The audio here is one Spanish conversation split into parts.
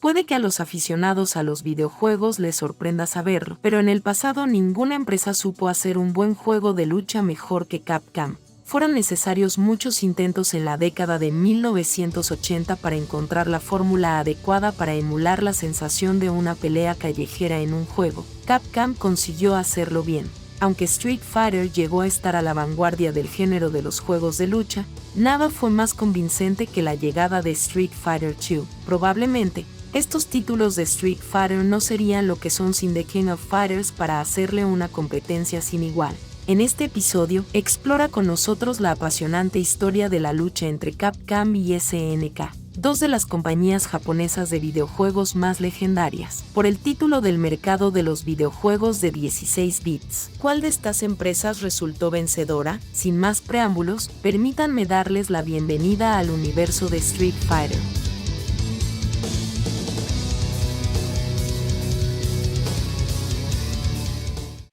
Puede que a los aficionados a los videojuegos les sorprenda saberlo, pero en el pasado ninguna empresa supo hacer un buen juego de lucha mejor que Capcom. Fueron necesarios muchos intentos en la década de 1980 para encontrar la fórmula adecuada para emular la sensación de una pelea callejera en un juego. Capcom consiguió hacerlo bien. Aunque Street Fighter llegó a estar a la vanguardia del género de los juegos de lucha, nada fue más convincente que la llegada de Street Fighter II. Probablemente, estos títulos de Street Fighter no serían lo que son sin The King of Fighters para hacerle una competencia sin igual. En este episodio, explora con nosotros la apasionante historia de la lucha entre Capcom y SNK, dos de las compañías japonesas de videojuegos más legendarias, por el título del mercado de los videojuegos de 16 bits. ¿Cuál de estas empresas resultó vencedora? Sin más preámbulos, permítanme darles la bienvenida al universo de Street Fighter.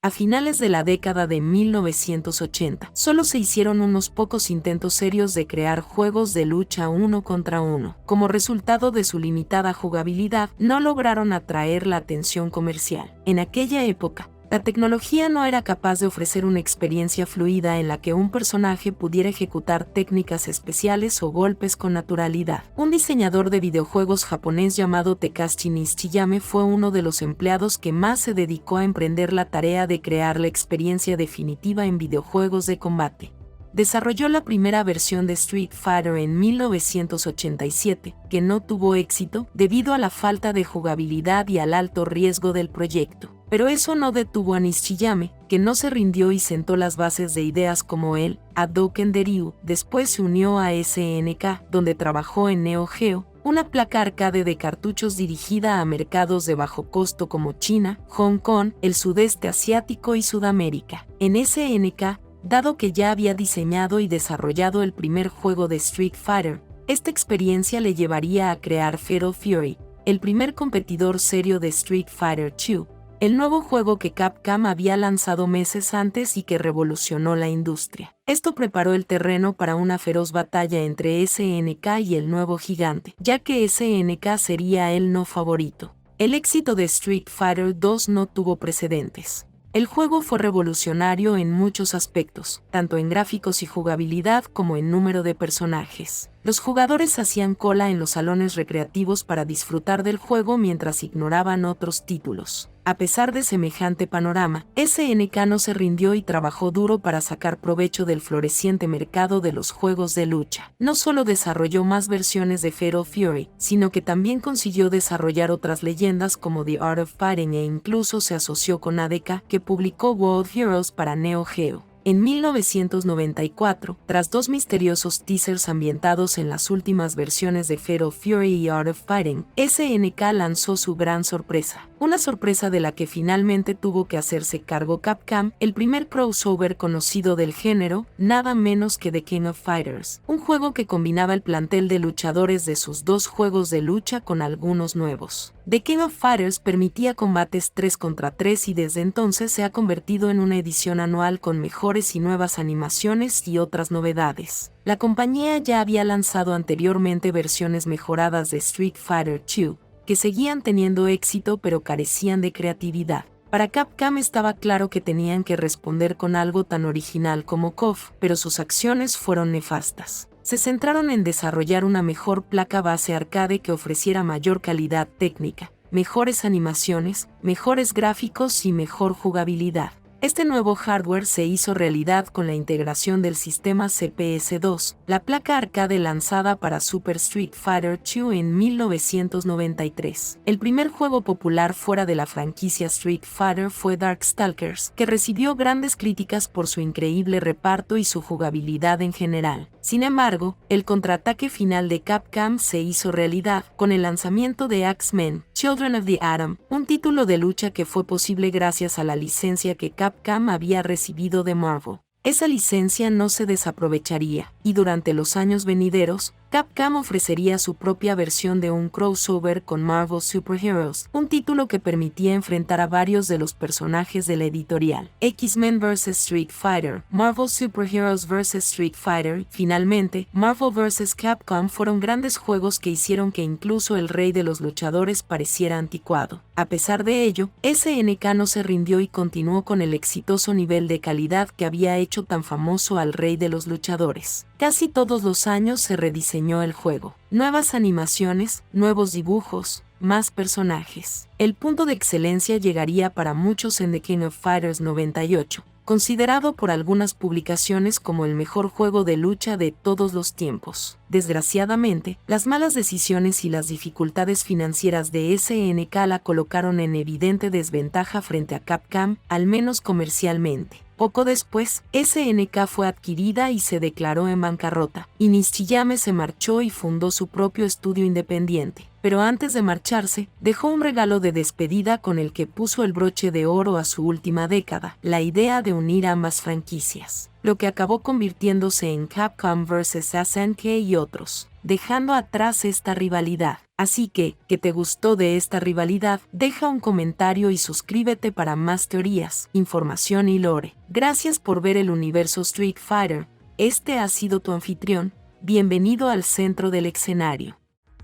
A finales de la década de 1980, solo se hicieron unos pocos intentos serios de crear juegos de lucha uno contra uno. Como resultado de su limitada jugabilidad, no lograron atraer la atención comercial. En aquella época, la tecnología no era capaz de ofrecer una experiencia fluida en la que un personaje pudiera ejecutar técnicas especiales o golpes con naturalidad. Un diseñador de videojuegos japonés llamado Takashi Nishiyama fue uno de los empleados que más se dedicó a emprender la tarea de crear la experiencia definitiva en videojuegos de combate. Desarrolló la primera versión de Street Fighter en 1987, que no tuvo éxito debido a la falta de jugabilidad y al alto riesgo del proyecto. Pero eso no detuvo a Nishiyama, que no se rindió y sentó las bases de ideas como el Hadouken de Ryu. Después se unió a SNK, donde trabajó en Neo Geo, una placa arcade de cartuchos dirigida a mercados de bajo costo como China, Hong Kong, el sudeste asiático y Sudamérica. En SNK, dado que ya había diseñado y desarrollado el primer juego de Street Fighter, esta experiencia le llevaría a crear Fatal Fury, el primer competidor serio de Street Fighter II, el nuevo juego que Capcom había lanzado meses antes y que revolucionó la industria. Esto preparó el terreno para una feroz batalla entre SNK y el nuevo gigante, ya que SNK sería el no favorito. El éxito de Street Fighter II no tuvo precedentes. El juego fue revolucionario en muchos aspectos, tanto en gráficos y jugabilidad como en número de personajes. Los jugadores hacían cola en los salones recreativos para disfrutar del juego mientras ignoraban otros títulos. A pesar de semejante panorama, SNK no se rindió y trabajó duro para sacar provecho del floreciente mercado de los juegos de lucha. No solo desarrolló más versiones de Fatal Fury, sino que también consiguió desarrollar otras leyendas como The Art of Fighting e incluso se asoció con ADK, que publicó World Heroes para Neo Geo. En 1994, tras dos misteriosos teasers ambientados en las últimas versiones de Fatal Fury y Art of Fighting, SNK lanzó su gran sorpresa. Una sorpresa de la que finalmente tuvo que hacerse cargo Capcom, el primer crossover conocido del género, nada menos que The King of Fighters, un juego que combinaba el plantel de luchadores de sus dos juegos de lucha con algunos nuevos. The King of Fighters permitía combates 3 contra 3 y desde entonces se ha convertido en una edición anual con mejores y nuevas animaciones y otras novedades. La compañía ya había lanzado anteriormente versiones mejoradas de Street Fighter II, que seguían teniendo éxito pero carecían de creatividad. Para Capcom estaba claro que tenían que responder con algo tan original como KOF, pero sus acciones fueron nefastas. Se centraron en desarrollar una mejor placa base arcade que ofreciera mayor calidad técnica, mejores animaciones, mejores gráficos y mejor jugabilidad. Este nuevo hardware se hizo realidad con la integración del sistema CPS-2, la placa arcade lanzada para Super Street Fighter II en 1993. El primer juego popular fuera de la franquicia Street Fighter fue Darkstalkers, que recibió grandes críticas por su increíble reparto y su jugabilidad en general. Sin embargo, el contraataque final de Capcom se hizo realidad con el lanzamiento de X-Men, Children of the Atom, un título de lucha que fue posible gracias a la licencia que Capcom había recibido de Marvel. Esa licencia no se desaprovecharía, y durante los años venideros, Capcom ofrecería su propia versión de un crossover con Marvel Super Heroes, un título que permitía enfrentar a varios de los personajes de la editorial. X-Men vs. Street Fighter, Marvel Super Heroes vs. Street Fighter. Finalmente, Marvel vs. Capcom fueron grandes juegos que hicieron que incluso el rey de los luchadores pareciera anticuado. A pesar de ello, SNK no se rindió y continuó con el exitoso nivel de calidad que había hecho tan famoso al rey de los luchadores. Casi todos los años se rediseñó el juego. Nuevas animaciones, nuevos dibujos, más personajes. El punto de excelencia llegaría para muchos en The King of Fighters 98, considerado por algunas publicaciones como el mejor juego de lucha de todos los tiempos. Desgraciadamente, las malas decisiones y las dificultades financieras de SNK la colocaron en evidente desventaja frente a Capcom, al menos comercialmente. Poco después, SNK fue adquirida y se declaró en bancarrota, y Nishiyama se marchó y fundó su propio estudio independiente. Pero antes de marcharse, dejó un regalo de despedida con el que puso el broche de oro a su última década, la idea de unir ambas franquicias, lo que acabó convirtiéndose en Capcom vs. SNK y otros, dejando atrás esta rivalidad. Así que te gustó de esta rivalidad, deja un comentario y suscríbete para más teorías, información y lore. Gracias por ver el universo Street Fighter. Este ha sido tu anfitrión. Bienvenido al centro del escenario.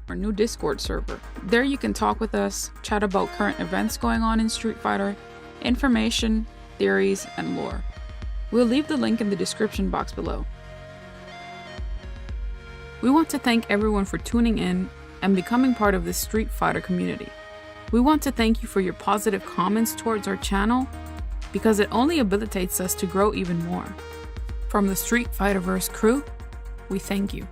Our new Discord server. There you can talk with us, chat about current events going on in Street Fighter, information, theories, and lore. We'll leave the link in the description box below. We want to thank everyone for tuning in and becoming part of the Street Fighter community. We want to thank you for your positive comments towards our channel because it only habilitates us to grow even more. From the Street Fighterverse crew, we thank you.